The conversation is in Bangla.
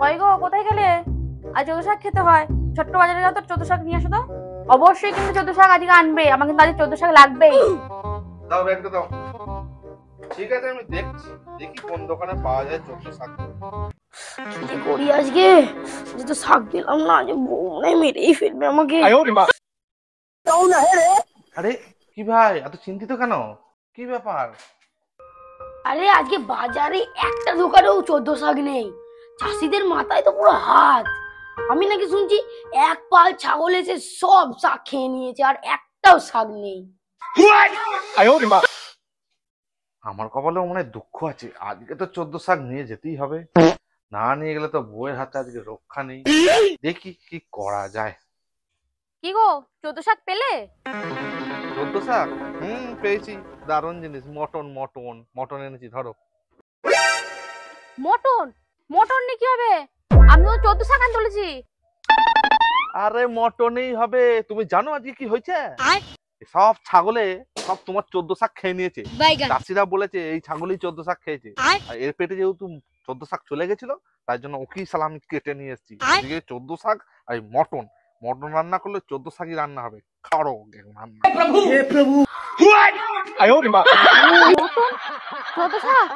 কই গো, কোথায় গেলে? আজ চোদ্দ শাক খেতে হয়। ছোট্ট বাজারে যাও তো, চোদ্দ শাক নিয়ে আসো তো। অবশ্যই কিন্তু চোদ্দ শাক আজকে আনবে, আমার কিন্তু আজ চোদ্দ শাক লাগবেই। দাও ব্যাগটা দাও। ঠিক আছে, আমি দেখছি, দেখি কোন দোকানে পাওয়া যায় চোদ্দ শাক। কি করি আজকে? তো শাক দিলাম না, আজ বউ মনে হয় মেরেই ফেলবে আমাকে। আরে কি ভাই, এত চিন্তিত কেন? কি ব্যাপার? আরে আজকে বাজারে একটা দোকানেও চোদ্দ শাক নেই। চাষিদের মাথায় তো পুরো হাত। আমি নাকি শুনছি এক পাল ছাগল এসে সব শাক খেয়ে নিয়েছে, আর একটাও শাক নেই। আমার কপালেও মনে হয় দুঃখ আছে, আজকে তো চোদ্দ শাক নিয়ে যেতেই হবে। না নিয়ে গেলে তো বউয়ের হাতে আজকে রক্ষা নেই। দেখি কি করা যায়। কি গো, চোদ্দ শাক পেলে? চোদ্দ শাক? পেয়েছি। দারুণ জিনিস, মটন মটন মটন এনেছি, ধরো। মটন? মটন নিয়ে কি হবে? আমি তো চোদ্দ শাক আনতে বলেছি। আরে মটনেই হবে। তুমি জানো আজকে কি হয়েছে? সব ছাগলে সব তোমার চোদ্দ শাক খেয়ে নিয়েছে। চাষিরা বলেছে এই ছাগলই চোদ্দ শাক খেয়েছে। আর এর পেটে যেহেতু চোদ্দ শাক চলে গেছিল, তাই জন্য ওকেই সালাম কেটে নিয়ে এসেছি। আজকে চোদ্দ শাক আর মটন মটন রান্না করলে চোদ্দ শাকই রান্না হবে। খাড়ো রান্না। চোদ্দ শাক?